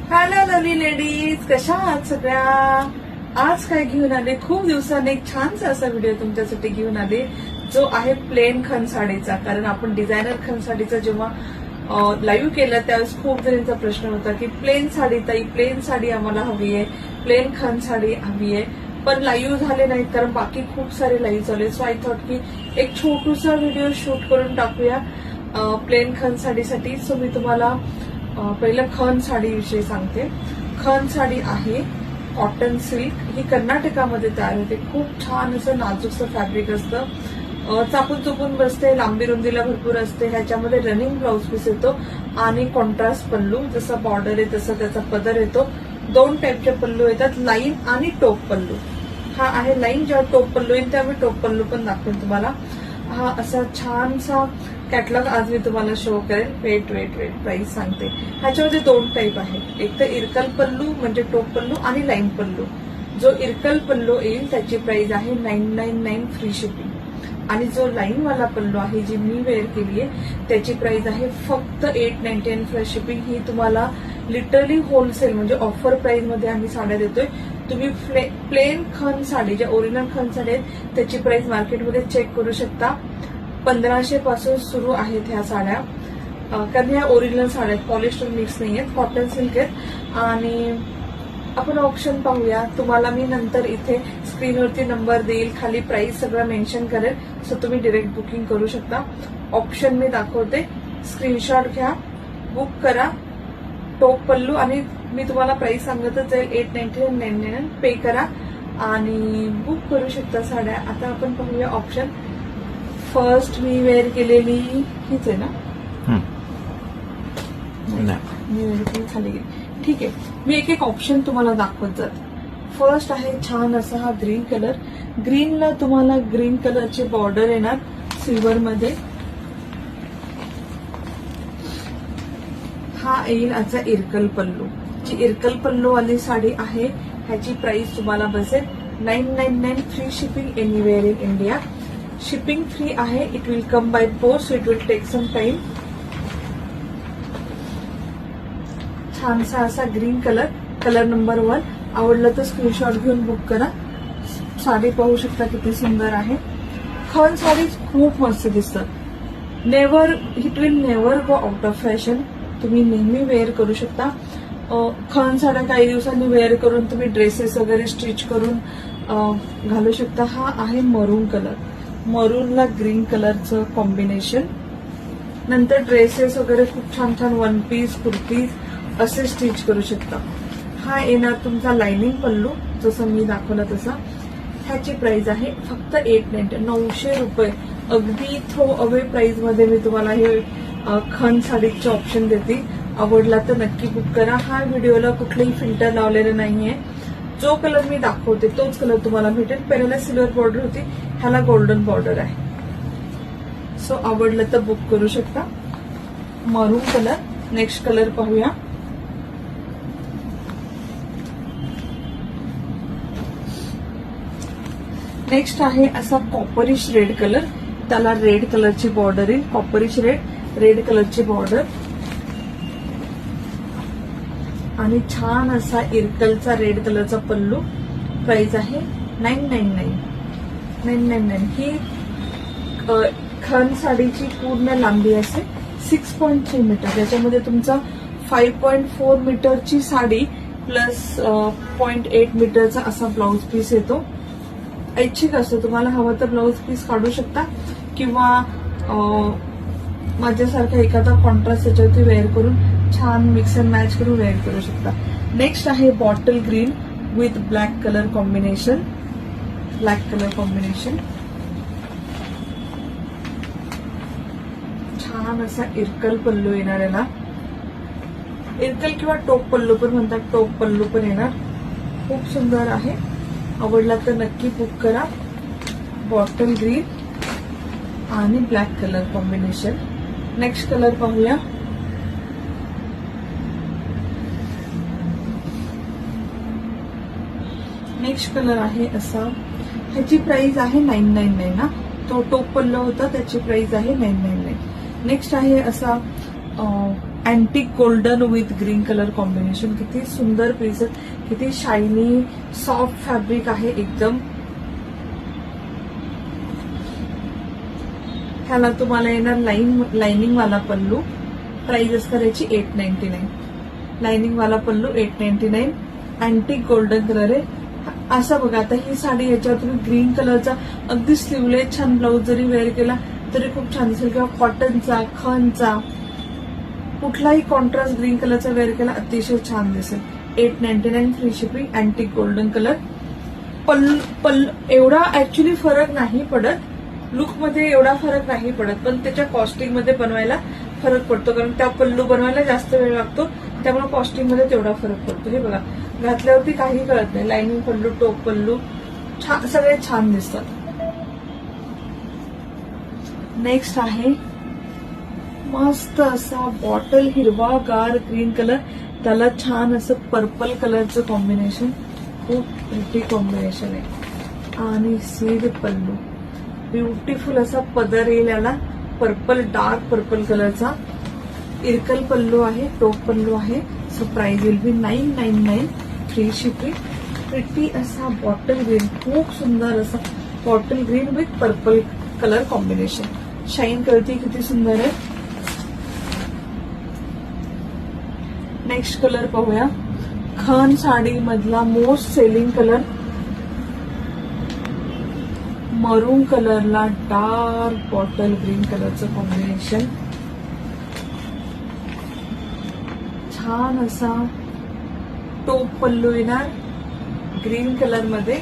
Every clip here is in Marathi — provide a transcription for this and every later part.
हॅलो लवली लेडीज, कशा आहात सगळ्या? आज काय घेऊन आले? खूप दिवसाने एक छानसा असा व्हिडिओ तुमच्यासाठी घेऊन आले, जो आहे प्लेन खण साडीचा. कारण आपण डिझायनर खण साडीचा जेव्हा लाईव्ह केलं त्यावेळेस खूप जणांचा प्रश्न होता की प्लेन साडी ताई, प्लेन साडी आम्हाला हवी आहे, प्लेन खण साडी हवी आहे. पण लाईव्ह झाले नाहीत कारण बाकी खूप सारे लाईव्ह झाले. सो आय थॉट की एक छोटूसा व्हिडिओ शूट करून टाकूया प्लेन खण साडीसाठी. सो मी तुम्हाला पहिलं खण साडीविषयी सांगते. खण साडी आहे कॉटन सिल्क, ही कर्नाटकामध्ये तयार होते. खूप छान असं नाजूकसं फॅब्रिक असतं, चापून चुपून बसते, लांबी रुंदीला भरपूर असते. ह्याच्यामध्ये रनिंग ब्लाउज पीस येतो आणि कॉन्ट्रास्ट पल्लू, जसा बॉर्डर आहे तसा त्याचा पदर येतो. दोन टाईपचे पल्लू येतात, लाईन आणि टोप पल्लू. हा आहे लाईन, जेव्हा टोप पल्लू येईल तेव्हा मी टोप पल्लू पण दाखवेन तुम्हाला. हा असा छानसा कॅटलॉग आज मी तुम्हाला शो करेन. वेट प्राइस सांगते. ह्याच्यामध्ये दोन टाईप आहेत, एक तर इरकल पल्लू म्हणजे टोप पल्लू आणि लाईन पल्लू. जो इरकल पल्लू येईल त्याची प्राइस आहे 999 फ्री शिपिंग. आणि जो लाईन वाला पल्लू आहे जी मी वेअर केली आहे त्याची प्राइस आहे फक्त 899 फ्री शिपिंग. ही तुम्हाला लिटरली होलसेल म्हणजे ऑफर प्राइस मध्ये आम्ही साड्या देतोय. तुम्ही प्लेन खण साडी, ज्या ओरिजिनल खण साडी आहेत त्याची प्राइस मार्केटमध्ये चेक करू शकता. 1500 पासून सुरू आहेत ह्या साड्या, कारण ह्या ओरिजिनल साड्या आहेत, पॉलिस्टर मिक्स नाही आहेत, कॉटन सिल्क आहेत. आणि आपण ऑप्शन पाहूया. तुम्हाला मी नंतर इथे स्क्रीनवरती नंबर देईल, खाली प्राइस सगळं मेन्शन करेल, सो तुम्ही डिरेक्ट बुकिंग करू शकता. ऑप्शन मी दाखवते, स्क्रीनशॉट घ्या, बुक करा. टोप पल्लू आणि मी तुम्हाला प्राइस सांगतच जाईल, 899 पे करा आणि बुक करू शकता साड्या. आता आपण पाहूया ऑप्शन. फर्स्ट मी वेअर केलेली हीच आहे ना? मी वेअर केली खाली गेली. ठीक आहे, मी एक एक ऑप्शन तुम्हाला दाखवत जाते. फर्स्ट आहे छान असा हा ग्रीन कलर. ग्रीनला तुम्हाला ग्रीन कलरची बॉर्डर येणार सिल्वर मध्ये. हा येईल आजचा इरकल पल्लू. जी इरकल पल्लू वाली साडी आहे ह्याची प्राइस तुम्हाला बसेल 999 free shipping anywhere in India. Shipping free आहे. It will come by post, so it will take some time. छानसा असा ग्रीन कलर, कलर नंबर 1. आवडलं तर स्क्रीनशॉट घेऊन बुक करा. साडी पाहू शकता किती सुंदर आहे. खण साडी खूप मस्त दिसतात. It will never go out of fashion. तुम्ही नेहमी वेअर करू शकता. खण साड्या काही दिवसांनी वेअर करून तुम्ही ड्रेसेस वगैरे स्टिच करून घालू शकता. हा आहे मरून कलर, मरूनला ग्रीन कलरचं कॉम्बिनेशन. नंतर ड्रेसेस वगैरे खूप छान छान वन पीस, कुर्तीज असे स्टिच करू शकता. हा येणार तुमचा लाइनिंग पल्लू, जसं मी दाखवलं तसा. ह्याची प्राइस आहे फक्त 900 रुपये. अगदी थ्रो अवे प्राइस मध्ये मी तुम्हाला हे खण साडीचे ऑप्शन देते. आवडला तर नक्की बुक करा. हा व्हिडिओला कुठलंही फिल्टर लावलेलं नाहीये. जो कलर मी दाखवते तोच कलर तुम्हाला भेटेल. पहिल्याला सिल्वर बॉर्डर होती, ह्याला गोल्डन बॉर्डर आहे. सो आवडलं तर बुक करू शकता. मरून कलर. नेक्स्ट कलर पाहूया. नेक्स्ट आहे असा कॉपरिश रेड कलर. त्याला रेड कलरची बॉर्डर येईल. कॉपरिश रेड कलरची बॉर्डर आणि छान असा इरकलचा रेड कलरचा पल्लू. प्राइस आहे 999. ही खण साडीची पूर्ण लांबी असे 6.3 मीटर. याच्यामध्ये तुमचा 5.4 मीटरची साडी प्लस 0.8 मीटरचा असा ब्लाउज पीस येतो. ऐच्छिक असतो, तुम्हाला हवं तर ब्लाउज पीस काढू शकता किंवा माझ्यासारखा एखादा कॉन्ट्रास्ट याच्यावरती वेअर करून छान मिक्स अँड मॅच करून वेअर करू शकता. नेक्स्ट आहे bottle green with black colour combination. छान असा इरकल पल्लू येणार याला. इरकल किंवा टोप पल्लू पण म्हणतात, टोप पल्लू पण येणार. खूप सुंदर आहे. आवडला तर नक्की बुक करा. बॉटल ग्रीन आणि black colour combination. Next colour पाहूया. नेक्स्ट कलर आहे असा. ह्याची प्राइस आहे 999 ना. तो टोप पल्लू होता त्याची प्राइस आहे 999. नेक्स्ट आहे असा antique golden with green colour combination. किती सुंदर पीस आहे, किती शायनी सॉफ्ट फॅब्रिक आहे एकदम. ह्याला तुम्हाला येणार लाइनिंग वाला पल्लू. प्राइस करायची 899. लाइनिंग वाला पल्लू 899. अँटिक गोल्डन कलर आहे. असं बघा, आता ही साडी याच्यावर तुम्ही ग्रीन कलरचा अगदी स्लीवलेस छान ब्लाऊज जरी वेअर केला तरी खूप छान दिसेल, किंवा कॉटनचा, खनचा कुठलाही कॉन्ट्रास्ट ग्रीन कलरचा वेअर केला अतिशय छान दिसेल. 899 free shipping. Antique golden colour. Pallu एवढा ऍक्च्युली फरक नाही पडत, लुकमध्ये एवढा फरक नाही पडत, पण त्याच्या कॉस्टिंग मध्ये बनवायला फरक पडतो, कारण त्या पल्लू बनवायला जास्त वेळ लागतो, त्यामुळे कॉस्टिंग मध्ये तेवढा फरक पडतो. हे बघा, घातल्यावरती काही कळत नाही. लाइनिंग पल्लू, टोप पल्लू छान, सगळे छान दिसतात. नेक्स्ट आहे मस्त असा बॉटल हिरवागार ग्रीन कलर, त्याला छान असं पर्पल कलरचं कॉम्बिनेशन, खूप प्रिटी कॉम्बिनेशन आहे. आणि सीड पल्लू, ब्युटिफुल असा पदर येईल याला, पर्पल, डार्क पर्पल कलरचा. इरकल पल्लू आहे, टोप पल्लू आहे. So price will be 999 free shipping. Pretty असा बॉटल ग्रीन, खूप सुंदर असा bottle green with purple colour combination. Shine करते, किती सुंदर आहे. नेक्स्ट कलर पाहूया. खन साडी मधला मोस्ट सेलिंग कलर, मरून कलरला डार्क बॉटल ग्रीन कलरचं कॉम्बिनेशन. छान असा टोप पल्लू येणार ग्रीन कलर मध्ये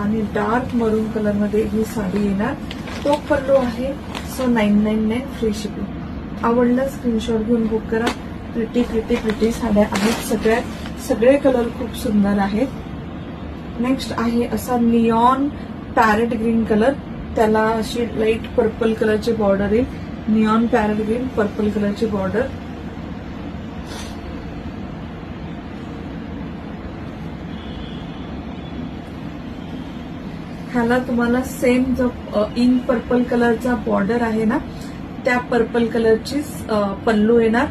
आणि डार्क मरून कलर मध्ये ही साडी येणार. टोप पल्लू आहे. So 999 free shipping. आवडलं स्क्रीनशॉट घेऊन बुक करा. प्रिटी प्रिटी प्रिटी साड्या आहेत, सगळे कलर खूप सुंदर आहेत. नेक्स्ट आहे असा निऑन पॅरेट ग्रीन कलर, त्याला अशी लाईट पर्पल कलरची बॉर्डर येईल. निऑन पॅरेट ग्रीन, पर्पल कलरची बॉर्डर. ह्याला तुम्हाला सेम जो इन पर्पल कलरचा बॉर्डर आहे ना, त्या पर्पल कलरची पल्लू येणार.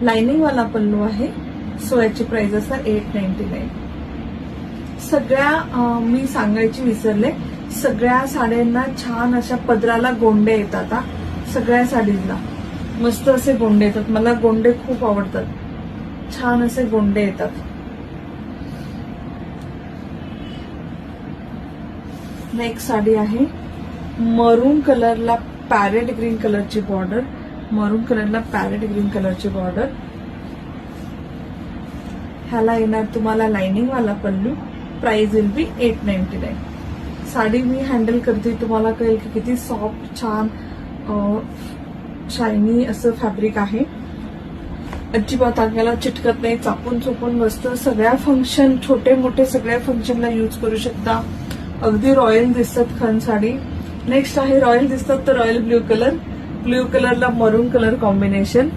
लाइनिंग वाला पल्लू आहे. सो याची प्राइस असणार 899. सगळ्या मी सांगायची विसरले, सगळ्या साड्यांना छान अशा पदराला गोंडे येतात. सगळ्या साडींना मस्त असे गोंडे येतात. मला गोंडे खूप आवडतात. छान असे गोंडे येतात. नेक्स्ट साडी आहे मरून कलरला पॅरेट ग्रीन कलरची बॉर्डर. मरून कलरला पॅरेट ग्रीन कलरची बॉर्डर. ह्याला येणार तुम्हाला लाइनिंग वाला pallu. Price will be 899. Sari मी हँडल करते, तुम्हाला कळेल की किती सॉफ्ट, छान शायनी असं फॅब्रिक आहे. अजिबात अंगाला चिटकत नाही, चापून चोपून बसतं. सगळ्या फंक्शन, छोटे मोठे सगळ्या फंक्शनला यूज करू शकता. अगदी रॉयल दिसतात खन साडी. नेक्स्ट आहे रॉयल दिसतात तर रॉयल ब्ल्यू कलर. ब्ल्यू कलरला मरून कलर कॉम्बिनेशन.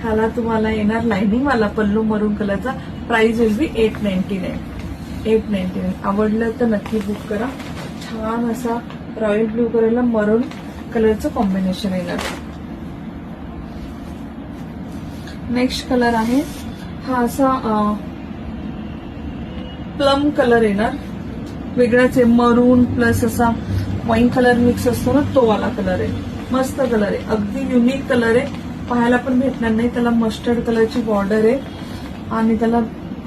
ह्याला तुम्हाला येणार लाइनिंग वाला पल्लू मरून कलरचा. Price will be 899. आवडलं तर नक्की बुक करा. छान असा रॉयल ब्ल्यू कलरला मरून कलरचं कॉम्बिनेशन येणार. नेक्स्ट कलर आहे हा असा प्लम कलर येणार. वेगळाच आहे, मरून प्लस असा वाईन कलर मिक्स असतो ना, तो वाला कलर आहे. मस्त कलर आहे, अगदी युनिक कलर आहे. पाहायला पण भेटणार नाही. त्याला मस्टर्ड कलरची बॉर्डर आहे आणि त्याला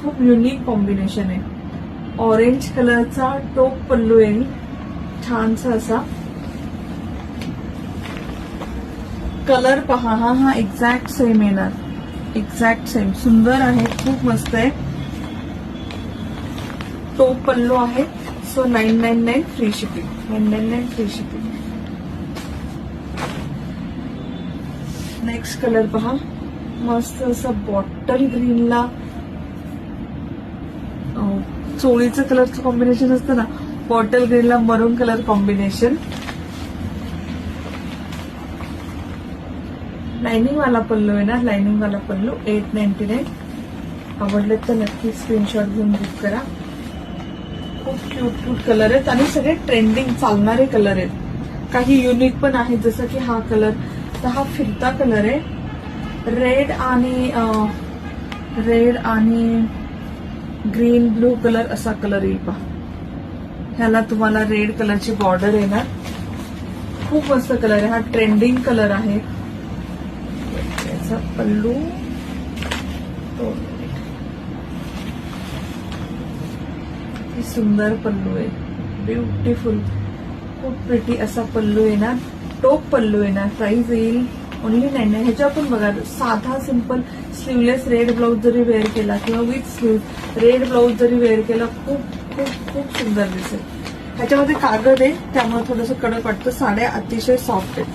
खूप युनिक कॉम्बिनेशन आहे. ऑरेंज कलरचा टोप पल्लू येईल छानसा असा. कलर पहा, हा एक्झॅक्ट सेम येणार. Exact same. सुंदर आहे, खूप मस्त आहे. टोप पल्लू आहे. So 999 free shipping. 999 free shipping. Next colour पहा, मस्त असं बॉटल ग्रीनला चोळीचं कलरचं कॉम्बिनेशन असतं ना, बॉटल ग्रीनला मरून कलर कॉम्बिनेशन. लाइनिंग वाला पल्लू येणार. लाइनिंग वाला पल्लू 899. आवडले तर नक्की स्क्रीनशॉट घेऊन बुक करा. खूप क्यूट क्यूट कलर आहेत आणि सगळे ट्रेंडिंग चालणारे कलर आहेत. काही युनिक पण आहे, जसं की हा कलर, तर हा फिरता कलर आहे. रेड आणि ग्रीन ब्लू कलर असा कलर येईल पहा. ह्याला तुम्हाला रेड कलरची बॉर्डर येणार. खूप मस्त कलर आहे हा, ट्रेंडिंग कलर आहे. याचा पल्लू सुंदर पल्लू आहे, ब्युटिफुल, खूप प्रिटी असा पल्लू येणार. टोप पल्लू येणार. प्राइस येईल ओनली 99. ह्याच्या पण बघा, साधा सिंपल स्लीवलेस रेड ब्लाऊज जरी वेअर केला किंवा विथ स्लीव रेड ब्लाऊज जरी वेअर केला, खूप खूप खूप सुंदर दिसेल. ह्याच्यामध्ये कागद आहे त्यामुळे थोडंसं कडक वाटतं. साड्या अतिशय सॉफ्ट आहेत.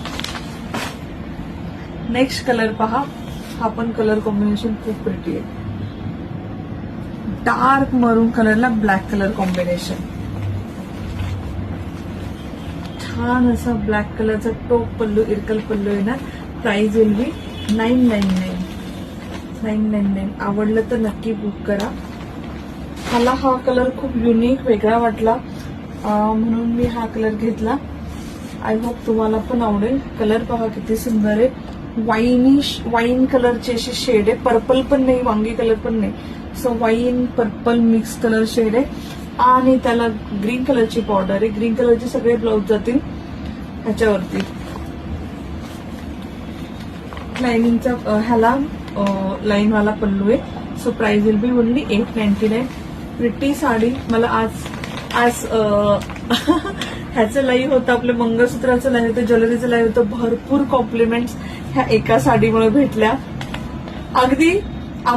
नेक्स्ट कलर पहा, हा पण कलर कॉम्बिनेशन खूप प्रिटी आहे. डार्क मरून कलरला ब्लॅक कलर कॉम्बिनेशन. छान असा ब्लॅक कलरचा टोप पल्लू, इरकल पल्लू येणार. Price will be 999. आवडलं तर नक्की बुक करा. मला हा कलर खूप युनिक वेगळा वाटला म्हणून मी हा कलर घेतला. आय होप तुम्हाला पण आवडेल. कलर पहा किती सुंदर आहे. वाईन कलरची अशी शेड आहे. पर्पल पण नाही, वांगी कलर पण नाही, so wine purple mix colour shade आहे. आणि त्याला ग्रीन कलरची बॉर्डर आहे. ग्रीन कलरचे सगळे ब्लाऊज जातील ह्याच्यावरती. लाइनिंगचा ह्याला लाईनवाला पल्लू आहे. So price will B only 899. Pretty sari. मला आज ह्याचं लाईव्ह होतं, आपलं मंगळसूत्राचं लाईव्ह होतं, ज्वेलरीचं लाईव्ह होतं. भरपूर कॉम्प्लिमेंट्स ह्या एका साडीमुळे भेटल्या. अगदी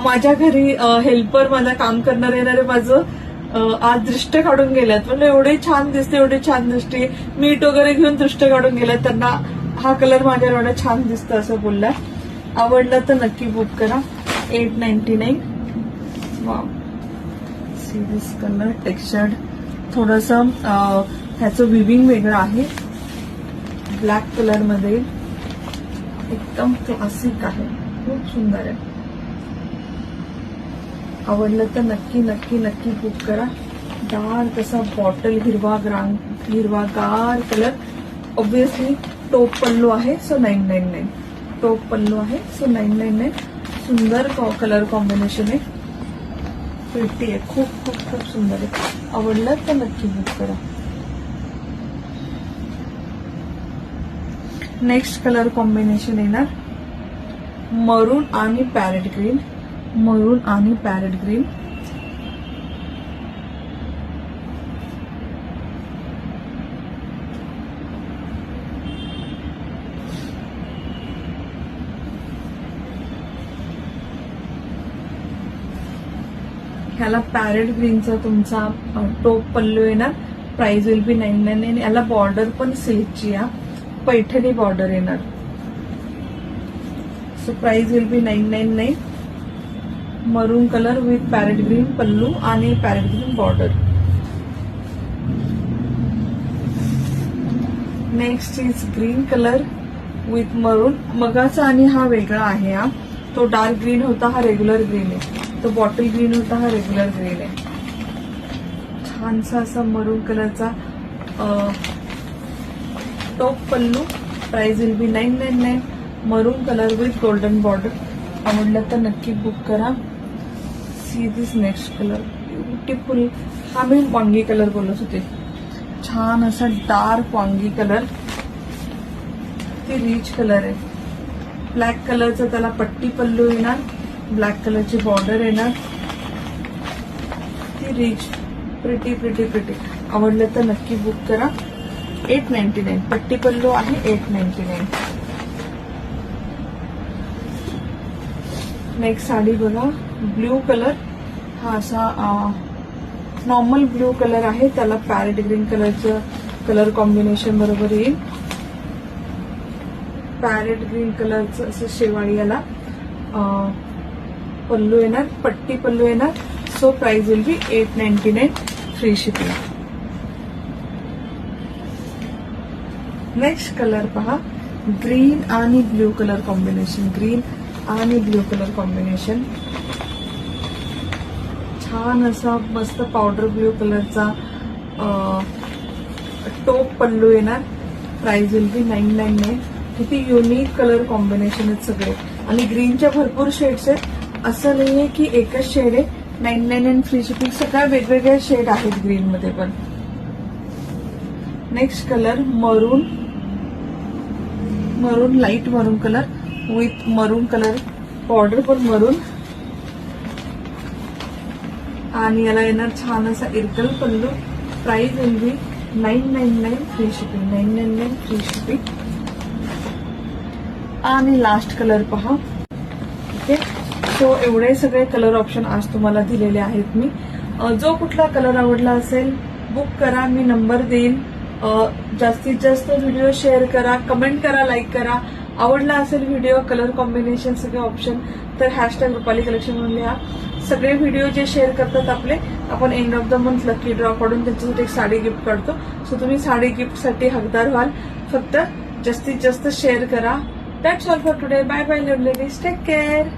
माझ्या घरी हेल्पर, मला काम करणार येणारे माझं आज दृष्ट काढून गेल्यात. म्हणजे एवढे छान दिसते, एवढे छान दिसते. मीठ वगैरे घेऊन दृष्ट काढून गेल्यात. त्यांना हा कलर माझ्यावर एवढा छान दिसतं असं बोलला. आवडलं तर नक्की बुक करा. 899. Wow, see this colour textured. थोडंसं ह्याचं विविंग वेगळं आहे. ब्लॅक कलर मध्ये एकदम क्लासिक आहे, खूप सुंदर आहे. आवडलं तर नक्की नक्की नक्की बुक करा. डार्क असा बॉटल हिरवागार कलर. ऑब्विसली टोप पल्लू आहे, सो 999. टोप पल्लू आहे, सो 999. सुंदर कलर कॉम्बिनेशन आहे. प्रिटी आहे, खूप खूप खूप सुंदर आहे. आवडलं तर नक्की बुक करा. नेक्स्ट कलर कॉम्बिनेशन येणार मरून आणि पॅरेट ग्रीन. मरून आणि पॅरेट ग्रीन. ह्याला पॅरेट ग्रीनचा तुमचा टोप पल्लू येणार. Price will be 999. याला बॉर्डर पण सिल्कची या पैठणी बॉर्डर येणार. So price will be 999. मरून कलर विथ पॅरेट ग्रीन पल्लू आणि parrot green border. Next is green colour with मरून. मगाचा आणि हा वेगळा आहे. हा तो डार्क ग्रीन होता, हा रेग्युलर ग्रीन आहे. तो बॉटल ग्रीन होता, हा रेग्युलर ग्रीन आहे. छानसा असा मरून कलरचा top pallu. Price will be 999. मरून कलर विथ गोल्डन बॉर्डर. आवडलं तर नक्की बुक करा. See this next colour, beautiful. हा मी वांगी कलर बोलत होते. छान असा डार्क वांगी कलर. ते रिच कलर आहे. ब्लॅक कलरचा त्याला पट्टी पल्लू येणार. ब्लॅक कलरची बॉर्डर येणार. ती रिच, प्रिटी प्रिटी प्रिटी. आवडलं तर नक्की बुक करा. 899. पट्टी पल्लू आहे. 899. नेक्स्ट साडी बघा, ब्ल्यू कलर. हा असा नॉर्मल ब्ल्यू कलर आहे, त्याला पॅरेट ग्रीन कलरचं कलर कॉम्बिनेशन बरोबर येईल. पॅरेट ग्रीन कलरचं असं शेवाळी याला पल्लू येणार. पट्टी पल्लू येणार. So price will be 899. Free shipping. Next colour पहा, ग्रीन आणि ब्ल्यू कलर कॉम्बिनेशन. ग्रीन आणि ब्ल्यू कलर कॉम्बिनेशन. छान असा मस्त पावडर ब्ल्यू कलरचा टोप पल्लू येणार. Price will be 999. किती युनिक कलर कॉम्बिनेशन आहेत सगळे आणि ग्रीनच्या भरपूर शेड्स आहेत. असं नाहीये की एकच शेड आहे. 999 फ्री शिपिंग. सगळ्या वेगवेगळ्या शेड आहेत ग्रीन मध्ये पण. Next colour maroon, light maroon colour with maroon colour border पण मरून आणि याला येणार छान असा Irkal pallu. Price will be 999 free shipping. 999 free shipping. आणि लास्ट कलर पहा. ओके, सो एवढे सगळे कलर ऑप्शन आज तुम्हाला दिलेले आहेत मी. जो कुठला कलर आवडला असेल बुक करा, मी नंबर देईन. जास्तीत जास्त व्हिडिओ शेअर करा, कमेंट करा, लाईक करा. आवडला असेल व्हिडिओ, कलर कॉम्बिनेशन सगळे ऑप्शन तर हॅशटॅग रुपाली कलेक्शन म्हणून लिहा. सगळे व्हिडिओ जे शेअर करतात आपले, आपण end of the month lucky draw काढून त्यांच्यासाठी एक साडी गिफ्ट काढतो. सो तुम्ही साडी गिफ्टसाठी हकदार व्हाल. फक्त जास्तीत जास्त शेअर करा. That's all for today. Bye bye ladies. Take care.